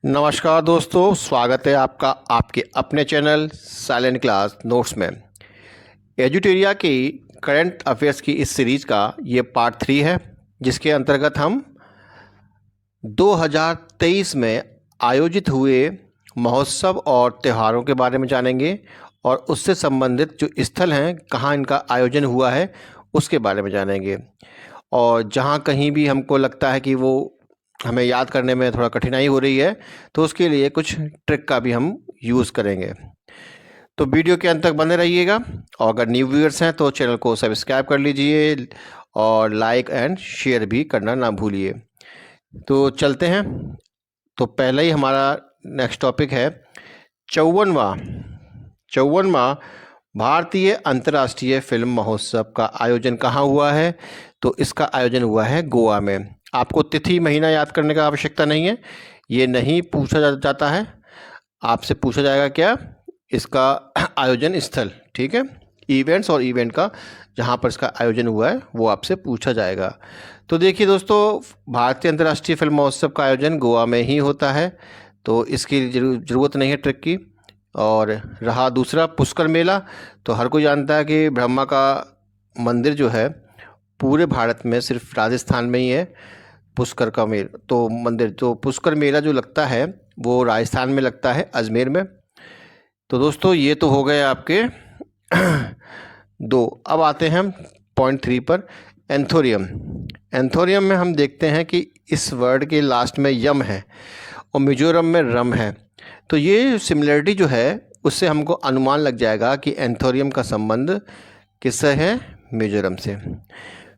नमस्कार दोस्तों, स्वागत है आपका आपके अपने चैनल साइलेंट क्लास नोट्स में। एजुटेरिया की करंट अफेयर्स की इस सीरीज़ का ये पार्ट 3 है, जिसके अंतर्गत हम 2023 में आयोजित हुए महोत्सव और त्योहारों के बारे में जानेंगे और उससे संबंधित जो स्थल हैं, कहाँ इनका आयोजन हुआ है, उसके बारे में जानेंगे। और जहाँ कहीं भी हमको लगता है कि वो हमें याद करने में थोड़ा कठिनाई हो रही है, तो उसके लिए कुछ ट्रिक का भी हम यूज़ करेंगे। तो वीडियो के अंत तक बने रहिएगा और अगर न्यू व्यूअर्स हैं तो चैनल को सब्सक्राइब कर लीजिए और लाइक एंड शेयर भी करना ना भूलिए। तो चलते हैं। तो पहले ही हमारा नेक्स्ट टॉपिक है 54वां भारतीय अंतर्राष्ट्रीय फिल्म महोत्सव का आयोजन कहाँ हुआ है। तो इसका आयोजन हुआ है गोवा में। आपको तिथि महीना याद करने का आवश्यकता नहीं है, ये नहीं पूछा जाता है। आपसे पूछा जाएगा क्या, इसका आयोजन स्थल, ठीक है। इवेंट्स और इवेंट का जहाँ पर इसका आयोजन हुआ है वो आपसे पूछा जाएगा। तो देखिए दोस्तों, भारतीय अंतर्राष्ट्रीय फिल्म महोत्सव का आयोजन गोवा में ही होता है, तो इसकी ज़रूरत नहीं है ट्रिक की। और रहा दूसरा पुष्कर मेला, तो हर कोई जानता है कि ब्रह्मा का मंदिर जो है पूरे भारत में सिर्फ राजस्थान में ही है। पुष्कर का मेला तो मंदिर, तो पुष्कर मेला जो लगता है वो राजस्थान में लगता है, अजमेर में। तो दोस्तों ये तो हो गए आपके दो। अब आते हैं हम पॉइंट 3 पर, एंथोरियम। एंथोरियम में हम देखते हैं कि इस वर्ड के लास्ट में यम है और मिजोरम में रम है। तो ये सिमिलरिटी जो है उससे हमको अनुमान लग जाएगा कि एंथोरियम का संबंध किससे है, मिजोरम से।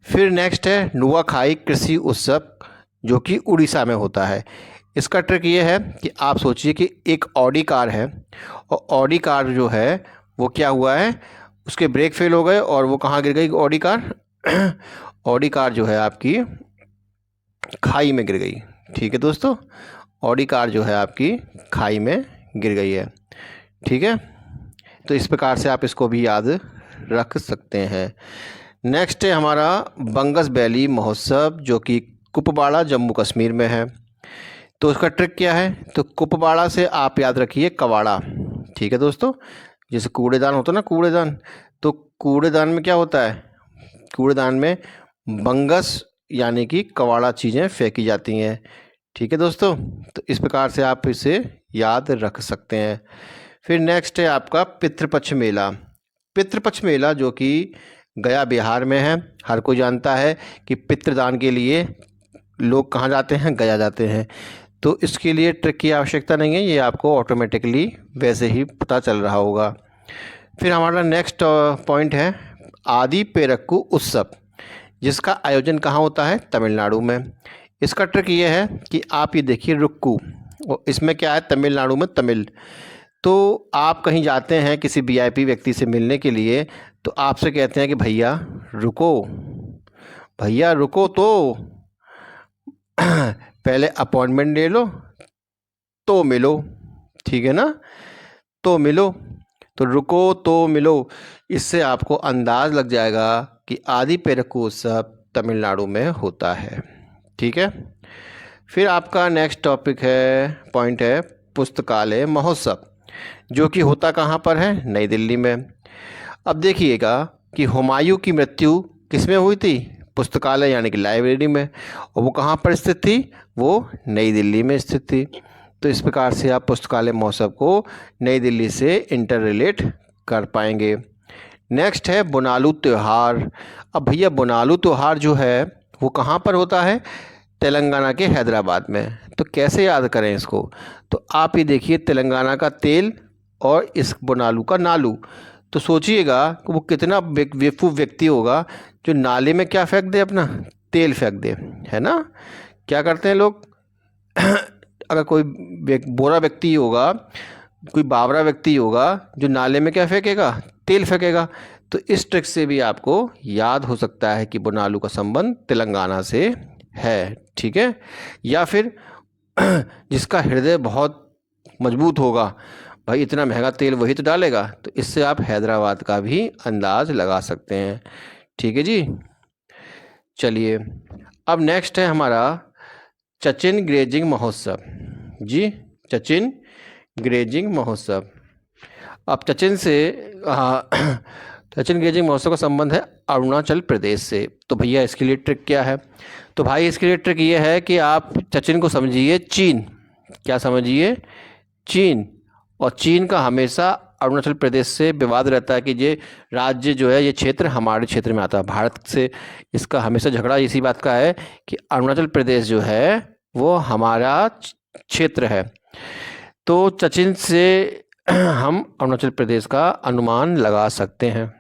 फिर नेक्स्ट है नुआखाई कृषि उत्सव, जो कि उड़ीसा में होता है। इसका ट्रिक ये है कि आप सोचिए कि एक ऑडी कार है और ऑडी कार जो है वो क्या हुआ है, उसके ब्रेक फेल हो गए और वो कहाँ गिर गई ऑडी कार ऑडी कार जो है आपकी खाई में गिर गई। ठीक है दोस्तों, ऑडी कार जो है आपकी खाई में गिर गई है, ठीक है। तो इस प्रकार से आप इसको भी याद रख सकते हैं। नेक्स्ट है हमारा बंगस वैली महोत्सव, जो कि कुपवाड़ा जम्मू कश्मीर में है। तो उसका ट्रिक क्या है, तो कुपवाड़ा से आप याद रखिए कवाड़ा, ठीक है दोस्तों। जैसे कूड़ेदान होता है ना, कूड़ेदान, तो कूड़ेदान में क्या होता है, कूड़ेदान में बंगस यानी कि कवाड़ा चीज़ें फेंकी जाती हैं, ठीक है दोस्तों। तो इस प्रकार से आप इसे याद रख सकते हैं। फिर नेक्स्ट है आपका पितृपक्ष मेला। पितृपक्ष मेला जो कि गया बिहार में है। हर कोई जानता है कि पितृदान के लिए लोग कहाँ जाते हैं, गया जाते हैं। तो इसके लिए ट्रिक की आवश्यकता नहीं है, ये आपको ऑटोमेटिकली वैसे ही पता चल रहा होगा। फिर हमारा नेक्स्ट पॉइंट है आदि पेरक्कू उत्सव, जिसका आयोजन कहाँ होता है, तमिलनाडु में। इसका ट्रिक ये है कि आप ये देखिए रुक्कू, और इसमें क्या है, तमिलनाडु में तमिल। तो आप कहीं जाते हैं किसी वीआईपी व्यक्ति से मिलने के लिए, तो आपसे कहते हैं कि भैया रुको, भैया रुको, तो पहले अपॉइंटमेंट ले लो तो मिलो, ठीक है ना, तो मिलो। तो रुको तो मिलो, इससे आपको अंदाज़ लग जाएगा कि आदि पेरक्कू उत्सव तमिलनाडु में होता है, ठीक है। फिर आपका नेक्स्ट टॉपिक है, पॉइंट है पुस्तकालय महोत्सव, जो कि होता कहाँ पर है, नई दिल्ली में। अब देखिएगा कि हुमायूं की मृत्यु किस में हुई थी, पुस्तकालय यानी कि लाइब्रेरी में, और वो कहाँ पर स्थित थी, वो नई दिल्ली में स्थित थी। तो इस प्रकार से आप पुस्तकालय महोत्सव को नई दिल्ली से इंटर रिलेट कर पाएंगे। नेक्स्ट है बोनालू त्यौहार। अब भैया बोनालू त्यौहार जो है वो कहाँ पर होता है, तेलंगाना के हैदराबाद में। तो कैसे याद करें इसको, तो आप ये देखिए तेलंगाना का तेल और इस बोनालू का नालू। तो सोचिएगा कि वो कितना बेवकूफ़ व्यक्ति होगा जो नाले में क्या फेंक दे, अपना तेल फेंक दे, है ना। क्या करते हैं लोग अगर कोई बोरा व्यक्ति होगा, कोई बावरा व्यक्ति होगा जो नाले में क्या फेंकेगा, तेल फेंकेगा। तो इस ट्रिक से भी आपको याद हो सकता है कि बोनालू का संबंध तेलंगाना से है, ठीक है। या फिर जिसका हृदय बहुत मजबूत होगा, भाई इतना महंगा तेल वही तो डालेगा, तो इससे आप हैदराबाद का भी अंदाज़ लगा सकते हैं, ठीक है जी। चलिए, अब नेक्स्ट है हमारा सचिन ग्रेजिंग महोत्सव जी, चचिन ग्रेजिंग महोत्सव। अब चचिन से सचिन गेजिंग महोत्सव का संबंध है अरुणाचल प्रदेश से। तो भैया इसके लिए ट्रिक क्या है? तो भाई इसके लिए ट्रिक ये है कि आप सचिन को समझिए चीन। क्या समझिए? चीन। और चीन का हमेशा अरुणाचल प्रदेश से विवाद रहता है कि ये राज्य जो है, ये क्षेत्र हमारे क्षेत्र में आता है, भारत से इसका हमेशा झगड़ा इसी बात का है कि अरुणाचल प्रदेश जो है वो हमारा क्षेत्र है। तो सचिन से हम अरुणाचल प्रदेश का अनुमान लगा सकते हैं।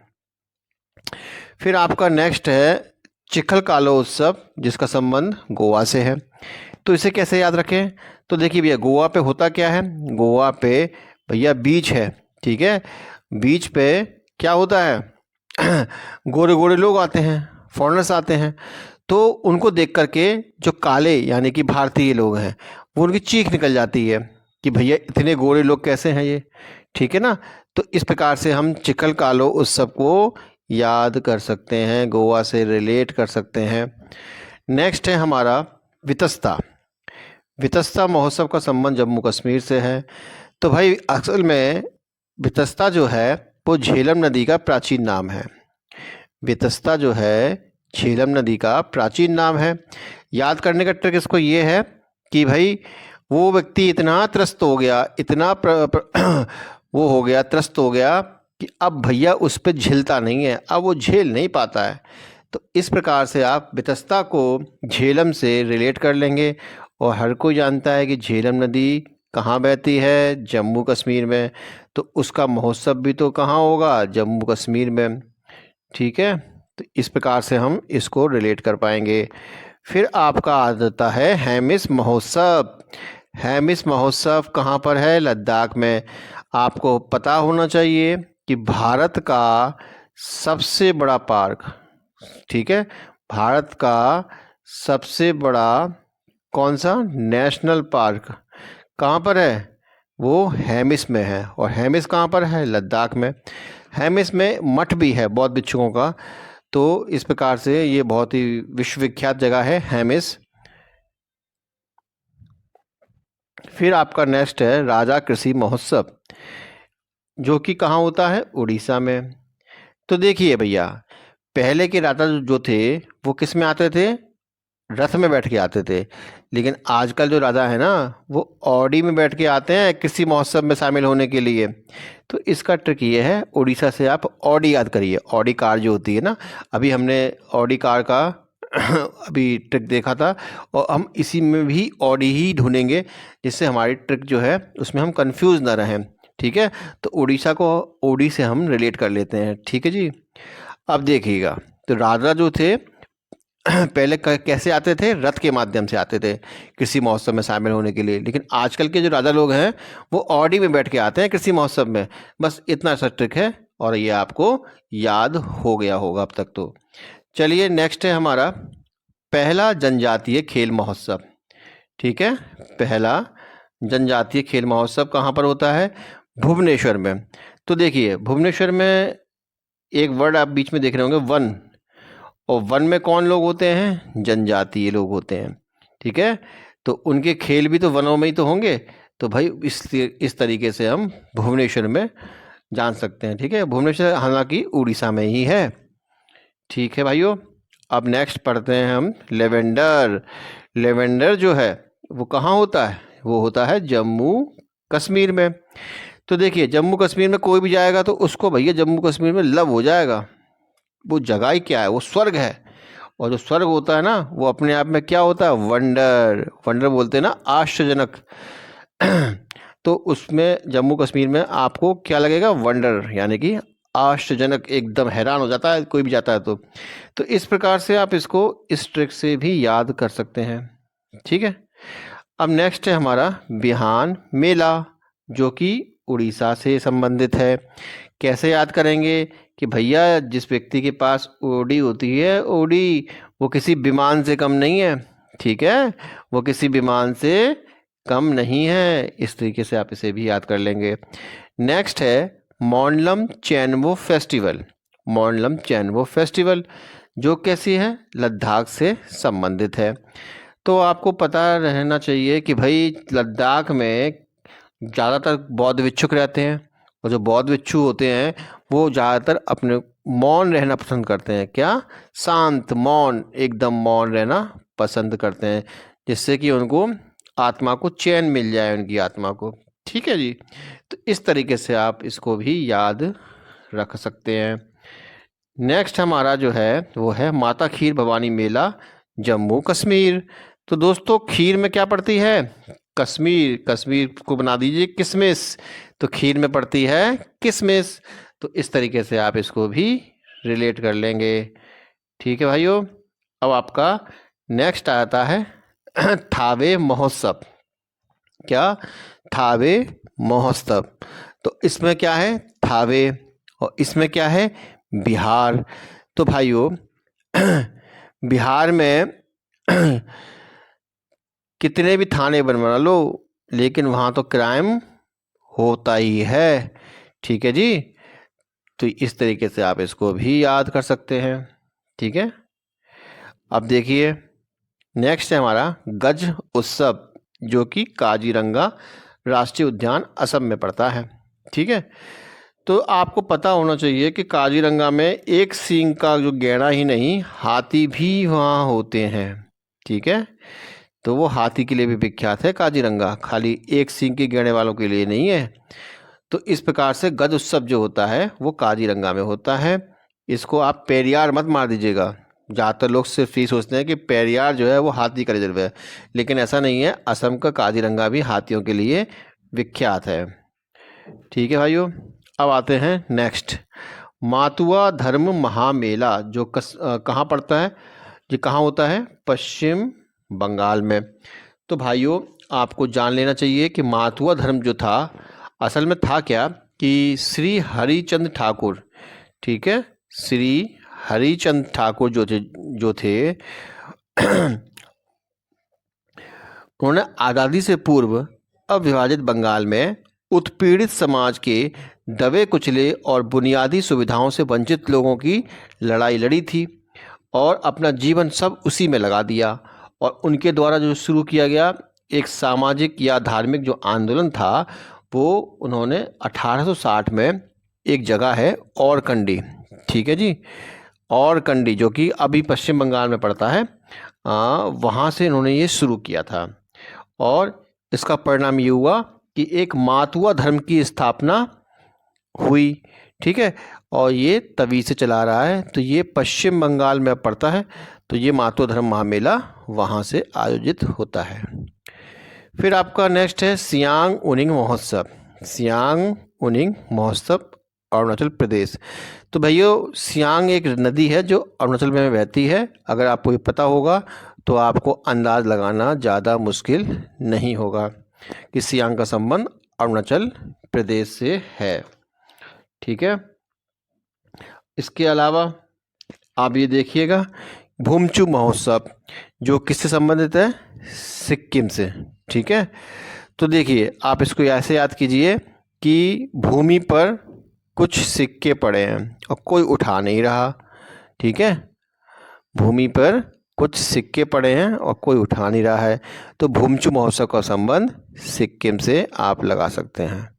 फिर आपका नेक्स्ट है चिखलकालो उत्सव, जिसका संबंध गोवा से है। तो इसे कैसे याद रखें? तो देखिए भैया, गोवा पे होता क्या है? गोवा पे भैया बीच है, ठीक है। बीच पे क्या होता है? गोरे गोरे लोग आते हैं, फॉरेनर्स आते हैं। तो उनको देख करके जो काले यानी कि भारतीय लोग हैं, वो उनकी चीख निकल जाती है कि भैया इतने गोरे लोग कैसे हैं ये, ठीक है ना। तो इस प्रकार से हम चिखलकालो उत्सव को याद कर सकते हैं, गोवा से रिलेट कर सकते हैं। नेक्स्ट है हमारा वितस्ता। वितस्ता महोत्सव का संबंध जम्मू कश्मीर से है। तो भाई असल में वितस्ता जो है वो झेलम नदी का प्राचीन नाम है। वितस्ता जो है झेलम नदी का प्राचीन नाम है। याद करने का ट्रिक इसको ये है कि भाई वो व्यक्ति इतना त्रस्त हो गया, इतना वो हो गया, त्रस्त हो गया कि अब भैया उस पर झेलता नहीं है, अब वो झेल नहीं पाता है। तो इस प्रकार से आप वितस्ता को झेलम से रिलेट कर लेंगे। और हर कोई जानता है कि झेलम नदी कहाँ बहती है? जम्मू कश्मीर में। तो उसका महोत्सव भी तो कहाँ होगा? जम्मू कश्मीर में, ठीक है। तो इस प्रकार से हम इसको रिलेट कर पाएंगे। फिर आपका आ जाता है हेमिस महोत्सव। हेमिस महोत्सव कहाँ पर है? लद्दाख में। आपको पता होना चाहिए कि भारत का सबसे बड़ा पार्क, ठीक है, भारत का सबसे बड़ा कौन सा नेशनल पार्क कहाँ पर है? वो हेमिस में है। और हेमिस कहाँ पर है? लद्दाख में। हेमिस में मठ भी है बौद्ध भिक्षुओं का। तो इस प्रकार से ये बहुत ही विश्वविख्यात जगह है हेमिस। फिर आपका नेक्स्ट है राजा कृषि महोत्सव, जो कि कहाँ होता है? उड़ीसा में। तो देखिए भैया, पहले के राजा जो थे वो किस में आते थे? रथ में बैठ के आते थे। लेकिन आजकल जो राजा है ना, वो ऑडी में बैठ के आते हैं किसी महोत्सव में शामिल होने के लिए। तो इसका ट्रिक ये है, उड़ीसा से आप ऑडी याद करिए। ऑडी कार जो होती है ना, अभी हमने ऑडी कार का अभी ट्रिक देखा था, और हम इसी में भी ऑडी ही ढूंढेंगे, जिससे हमारी ट्रिक जो है उसमें हम कंफ्यूज ना रहें, ठीक है। तो उड़ीसा को ऑडी से हम रिलेट कर लेते हैं, ठीक है जी। अब देखिएगा, तो राजा जो थे पहले कैसे आते थे? रथ के माध्यम से आते थे कृषि महोत्सव में शामिल होने के लिए। लेकिन आजकल के जो राजा लोग हैं वो ऑडी में बैठ के आते हैं कृषि महोत्सव में। बस इतना सा ट्रिक है, और ये आपको याद हो गया होगा अब तक। तो चलिए, नेक्स्ट है हमारा पहला जनजातीय खेल महोत्सव, ठीक है। पहला जनजातीय खेल महोत्सव कहाँ पर होता है? भुवनेश्वर में। तो देखिए, भुवनेश्वर में एक वर्ड आप बीच में देख रहे होंगे, वन। और वन में कौन लोग होते हैं? जनजातीय लोग होते हैं, ठीक है। तो उनके खेल भी तो वनों में ही तो होंगे। तो भाई इस तरीके से हम भुवनेश्वर में जान सकते हैं, ठीक है। भुवनेश्वर हालांकि उड़ीसा में ही है, ठीक है भाइयों। अब नेक्स्ट पढ़ते हैं हम लेवेंडर। लेवेंडर जो है वो कहाँ होता है? वो होता है जम्मू कश्मीर में। तो देखिए, जम्मू कश्मीर में कोई भी जाएगा तो उसको भैया जम्मू कश्मीर में लव हो जाएगा। वो जगह ही क्या है? वो स्वर्ग है। और जो स्वर्ग होता है ना, वो अपने आप में क्या होता है? वंडर। वंडर बोलते हैं ना, आश्चर्यजनक। तो उसमें जम्मू कश्मीर में आपको क्या लगेगा? वंडर, यानी कि आश्चर्यजनक, एकदम हैरान हो जाता है कोई भी जाता है तो इस प्रकार से आप इसको इस ट्रिक से भी याद कर सकते हैं, ठीक है। अब नेक्स्ट है हमारा बिहान मेला, जो कि उड़ीसा से संबंधित है। कैसे याद करेंगे? कि भैया जिस व्यक्ति के पास ओडी होती है, ओडी, वो किसी विमान से कम नहीं है, ठीक है। वो किसी विमान से कम नहीं है। इस तरीके से आप इसे भी याद कर लेंगे। नेक्स्ट है मोनलम चैनवो फेस्टिवल। मोनलम चैनवो फेस्टिवल जो कैसी है? लद्दाख से संबंधित है। तो आपको पता रहना चाहिए कि भाई लद्दाख में ज़्यादातर बौद्ध भिक्षुक रहते हैं, और जो बौद्ध भिक्षु होते हैं वो ज़्यादातर अपने मौन रहना पसंद करते हैं। क्या? शांत, मौन, एकदम मौन रहना पसंद करते हैं, जिससे कि उनको आत्मा को चैन मिल जाए, उनकी आत्मा को। ठीक है जी। तो इस तरीके से आप इसको भी याद रख सकते हैं। नेक्स्ट हमारा जो है वो है माता खीर भवानी मेला जम्मू कश्मीर। तो दोस्तों खीर में क्या पड़ती है? कश्मीर। कश्मीर को बना दीजिए किशमिश, तो खीर में पड़ती है किशमिश। तो इस तरीके से आप इसको भी रिलेट कर लेंगे। ठीक है भाइयों। अब आपका नेक्स्ट आता है थावे महोत्सव। क्या? थावे महोत्सव। तो इसमें क्या है? थावे। और इसमें क्या है? बिहार। तो भाइयों बिहार में कितने भी थाने बना लो, लेकिन वहाँ तो क्राइम होता ही है। ठीक है जी। तो इस तरीके से आप इसको भी याद कर सकते हैं। ठीक है। अब देखिए नेक्स्ट है हमारा गज उत्सव, जो कि काजीरंगा राष्ट्रीय उद्यान असम में पड़ता है। ठीक है। तो आपको पता होना चाहिए कि काजीरंगा में एक सींग का जो गैंडा ही नहीं, हाथी भी वहाँ होते हैं। ठीक है। तो वो हाथी के लिए भी विख्यात है काजीरंगा, खाली एक सींग के गैंडे वालों के लिए नहीं है। तो इस प्रकार से गज उत्सव जो होता है वो काजीरंगा में होता है। इसको आप पेरियार मत मार दीजिएगा। ज़्यादातर लोग सिर्फ ये सोचते हैं कि पेरियार जो है वो हाथी का रिजर्व है, लेकिन ऐसा नहीं है। असम का काजीरंगा भी हाथियों के लिए विख्यात है। ठीक है भाइयों। अब आते हैं नेक्स्ट मातुआ धर्म महामेला, जो कहाँ पड़ता है? ये कहाँ होता है? पश्चिम बंगाल में। तो भाइयों आपको जान लेना चाहिए कि मातुआ धर्म जो था, असल में था क्या कि श्री हरिचंद ठाकुर, ठीक है, श्री हरिचंद ठाकुर जो थे उन्होंने आज़ादी से पूर्व अविभाजित बंगाल में उत्पीड़ित समाज के दबे कुचले और बुनियादी सुविधाओं से वंचित लोगों की लड़ाई लड़ी थी, और अपना जीवन सब उसी में लगा दिया। और उनके द्वारा जो शुरू किया गया एक सामाजिक या धार्मिक जो आंदोलन था, वो उन्होंने 1860 में, एक जगह है औरकंडी, ठीक है जी, औरकंडी जो कि अभी पश्चिम बंगाल में पड़ता है, वहाँ से इन्होंने ये शुरू किया था। और इसका परिणाम ये हुआ कि एक मातुआ धर्म की स्थापना हुई। ठीक है। और ये तभी से चला रहा है। तो ये पश्चिम बंगाल में पड़ता है। तो ये मातुआ धर्म महामेला वहाँ से आयोजित होता है। फिर आपका नेक्स्ट है सियांग उनिंग महोत्सव। सियांग उनिंग महोत्सव अरुणाचल प्रदेश। तो भैया सियांग एक नदी है जो अरुणाचल में बहती है। अगर आपको ये पता होगा तो आपको अंदाज़ लगाना ज़्यादा मुश्किल नहीं होगा कि सियांग का संबंध अरुणाचल प्रदेश से है। ठीक है। इसके अलावा आप ये देखिएगा भूमचू महोत्सव, जो किससे संबंधित है? सिक्किम से। ठीक है। तो देखिए आप इसको ऐसे याद कीजिए कि भूमि पर कुछ सिक्के पड़े हैं और कोई उठा नहीं रहा। ठीक है। भूमि पर कुछ सिक्के पड़े हैं और कोई उठा नहीं रहा है। तो भूमचू महोत्सव का संबंध सिक्किम से आप लगा सकते हैं।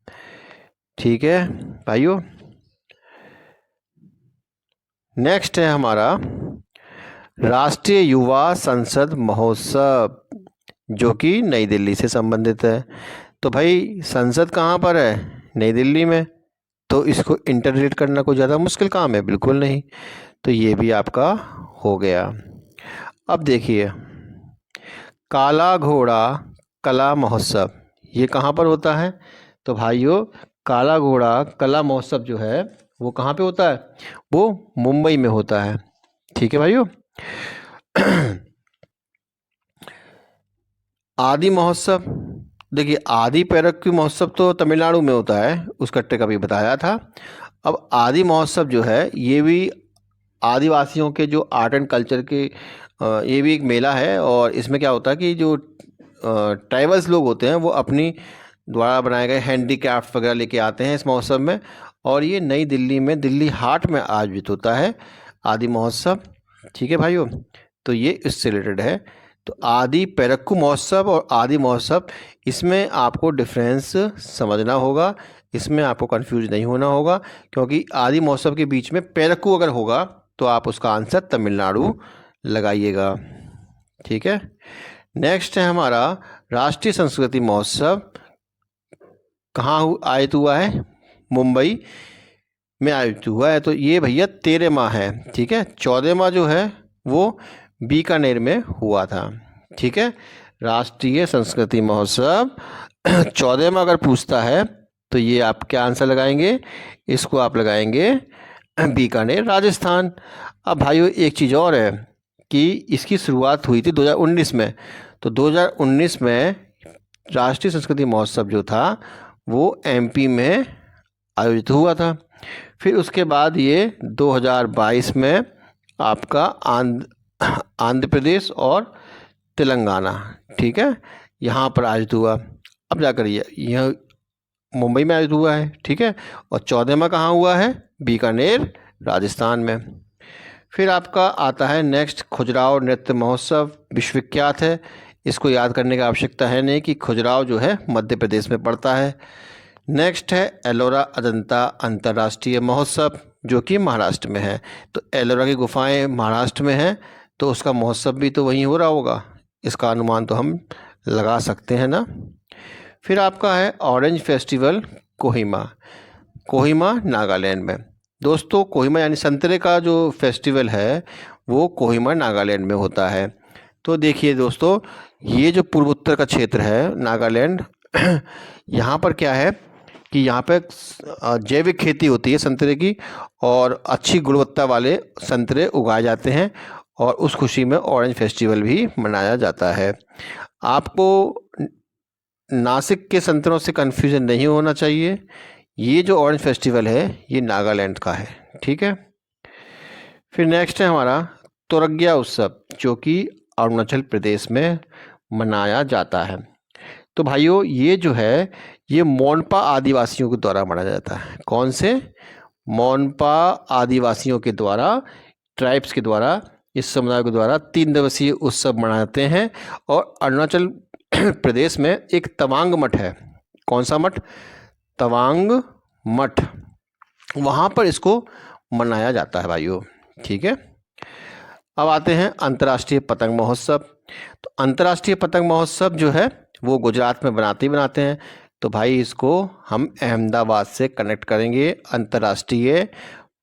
ठीक है भाइयों। नेक्स्ट है हमारा राष्ट्रीय युवा संसद महोत्सव, जो कि नई दिल्ली से संबंधित है। तो भाई संसद कहाँ पर है? नई दिल्ली में। तो इसको इंटरलेट करना कोई ज़्यादा मुश्किल काम है? बिल्कुल नहीं। तो ये भी आपका हो गया। अब देखिए काला घोड़ा कला महोत्सव, ये कहाँ पर होता है? तो भाइयों काला घोड़ा कला महोत्सव जो है वो कहाँ पे होता है? वो मुंबई में होता है। ठीक है भाइयों। आदि महोत्सव, देखिए आदि पैरक्यू महोत्सव तो तमिलनाडु में होता है, उस कट्टे का भी बताया था। अब आदि महोत्सव जो है ये भी आदिवासियों के जो आर्ट एंड कल्चर के ये भी एक मेला है। और इसमें क्या होता है कि जो ट्राइबल्स लोग होते हैं वो अपनी द्वारा बनाए गए हैंडीक्राफ्ट वगैरह लेके आते हैं इस महोत्सव में। और ये नई दिल्ली में दिल्ली हाट में आयोजित होता है आदि महोत्सव। ठीक है भाइयों। तो ये इससे रिलेटेड है। तो आदि पेरक्कू महोत्सव और आदि महोत्सव, इसमें आपको डिफरेंस समझना होगा, इसमें आपको कंफ्यूज नहीं होना होगा, क्योंकि आदि महोत्सव के बीच में पेरक्कू अगर होगा तो आप उसका आंसर तमिलनाडु लगाइएगा। ठीक है। नेक्स्ट है हमारा राष्ट्रीय संस्कृति महोत्सव कहाँ आयोजित हुआ है? मुंबई में आयोजित हुआ है। तो ये भैया 13वां है। ठीक है। 14वां जो है वो बीकानेर में हुआ था। ठीक है। राष्ट्रीय संस्कृति महोत्सव 14वां अगर पूछता है तो ये आप क्या आंसर लगाएंगे? इसको आप लगाएंगे बीकानेर, राजस्थान। अब भाइयों एक चीज़ और है कि इसकी शुरुआत हुई थी 2019 में। तो 2019 में राष्ट्रीय संस्कृति महोत्सव जो था वो एमपी में आयोजित हुआ था। फिर उसके बाद ये 2022 में आपका आंध्र प्रदेश और तेलंगाना, ठीक है, यहाँ पर आयोजित हुआ। अब जाकर यह मुंबई में आयोजित हुआ है। ठीक है। और 14वां कहाँ हुआ है? बीकानेर, राजस्थान में। फिर आपका आता है नेक्स्ट खजुराहो नृत्य महोत्सव, विश्वविख्यात है। इसको याद करने की आवश्यकता है नहीं कि खजुराहो जो है मध्य प्रदेश में पड़ता है। नेक्स्ट है एलोरा अजंता अंतर्राष्ट्रीय महोत्सव जो कि महाराष्ट्र में है। तो एलोरा की गुफाएं महाराष्ट्र में हैं तो उसका महोत्सव भी तो वहीं हो रहा होगा, इसका अनुमान तो हम लगा सकते हैं ना। फिर आपका है ऑरेंज फेस्टिवल कोहिमा नागालैंड में। दोस्तों कोहिमा यानी संतरे का जो फेस्टिवल है वो कोहिमा नागालैंड में होता है। तो देखिए दोस्तों, ये जो पूर्वोत्तर का क्षेत्र है नागालैंड, यहाँ पर क्या है कि यहाँ पे जैविक खेती होती है संतरे की और अच्छी गुणवत्ता वाले संतरे उगाए जाते हैं और उस खुशी में ऑरेंज फेस्टिवल भी मनाया जाता है। आपको नासिक के संतरों से कन्फ्यूजन नहीं होना चाहिए। ये जो ऑरेंज फेस्टिवल है ये नागालैंड का है। ठीक है। फिर नेक्स्ट है हमारा तोरग्या उत्सव जो कि अरुणाचल प्रदेश में मनाया जाता है। तो भाइयों ये जो है ये मोनपा आदिवासियों के द्वारा मनाया जाता है। कौन से? मोनपा आदिवासियों के द्वारा, ट्राइब्स के द्वारा, इस समुदाय के द्वारा 3 दिवसीय उत्सव मनाते हैं। और अरुणाचल प्रदेश में एक तवांग मठ है। कौन सा मठ? तवांग मठ, वहाँ पर इसको मनाया जाता है भाइयों। ठीक है। अब आते हैं अंतर्राष्ट्रीय पतंग महोत्सव। तो अंतर्राष्ट्रीय पतंग महोत्सव जो है वो गुजरात में बनाते हैं। तो भाई इसको हम अहमदाबाद से कनेक्ट करेंगे, अंतर्राष्ट्रीय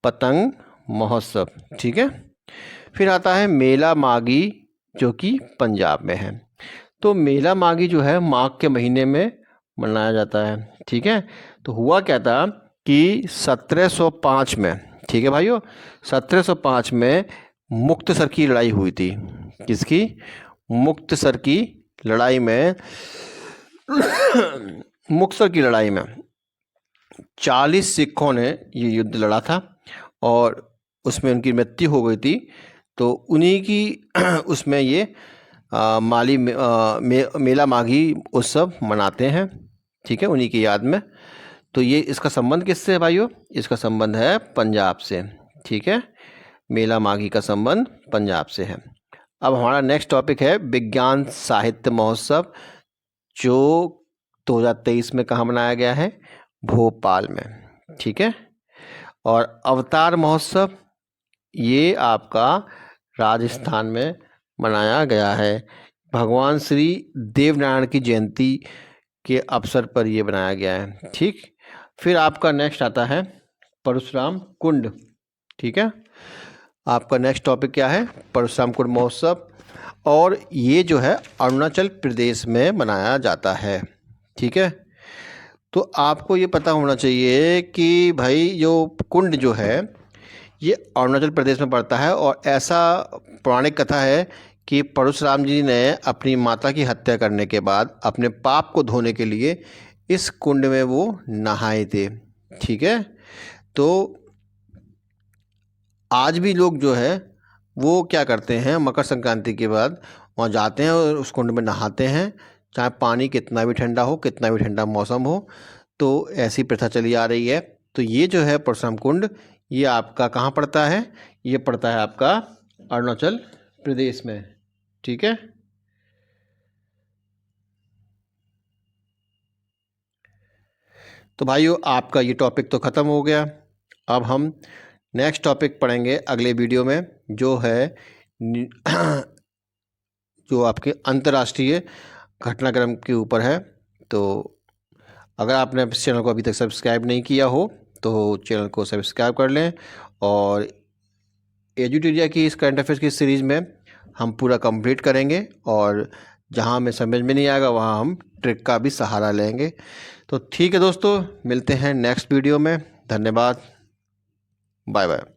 पतंग महोत्सव। ठीक है। फिर आता है मेला माघी जो कि पंजाब में है। तो मेला माघी जो है माघ के महीने में मनाया जाता है। ठीक है। तो हुआ क्या था कि 1705 में, ठीक है भाइयों, 1705 में मुक्तसर की लड़ाई हुई थी। किसकी? मुक्तसर की लड़ाई में मुक्तसर की लड़ाई में 40 सिखों ने ये युद्ध लड़ा था और उसमें उनकी मृत्यु हो गई थी। तो उन्हीं की उसमें ये मेला माघी उत्सव मनाते हैं। ठीक है, उन्हीं की याद में। तो ये इसका संबंध किससे है भाइयों? इसका संबंध है पंजाब से। ठीक है, मेला माघी का संबंध पंजाब से है। अब हमारा नेक्स्ट टॉपिक है विज्ञान साहित्य महोत्सव जो 2023 में कहाँ मनाया गया है? भोपाल में। ठीक है। और अवतार महोत्सव ये आपका राजस्थान में मनाया गया है। भगवान श्री देवनारायण की जयंती के अवसर पर ये बनाया गया है। ठीक। फिर आपका नेक्स्ट आता है परशुराम कुंड। ठीक है, आपका नेक्स्ट टॉपिक क्या है? परशुराम कुंड महोत्सव। और ये जो है अरुणाचल प्रदेश में मनाया जाता है। ठीक है। तो आपको ये पता होना चाहिए कि भाई जो कुंड जो है ये अरुणाचल प्रदेश में पड़ता है। और ऐसा पौराणिक कथा है कि परशुराम जी ने अपनी माता की हत्या करने के बाद अपने पाप को धोने के लिए इस कुंड में वो नहाए थे। ठीक है। तो आज भी लोग जो है वो क्या करते हैं, मकर संक्रांति के बाद वहाँ जाते हैं और उस कुंड में नहाते हैं, चाहे पानी कितना भी ठंडा हो, कितना भी ठंडा मौसम हो। तो ऐसी प्रथा चली आ रही है। तो ये जो है परशुराम कुंड ये आपका कहाँ पड़ता है? ये पड़ता है आपका अरुणाचल प्रदेश में। ठीक है। तो भाइयों, आपका ये टॉपिक तो ख़त्म हो गया। अब हम नेक्स्ट टॉपिक पढ़ेंगे अगले वीडियो में, जो है जो आपके अंतर्राष्ट्रीय घटनाक्रम के ऊपर है। तो अगर आपने इस चैनल को अभी तक सब्सक्राइब नहीं किया हो तो चैनल को सब्सक्राइब कर लें। और एजुटेरिया की इस करंट अफेयर्स की सीरीज़ में हम पूरा कंप्लीट करेंगे, और जहां हमें समझ में नहीं आएगा वहां हम ट्रिक का भी सहारा लेंगे। तो ठीक है दोस्तों, मिलते हैं नेक्स्ट वीडियो में। धन्यवाद, बाय बाय।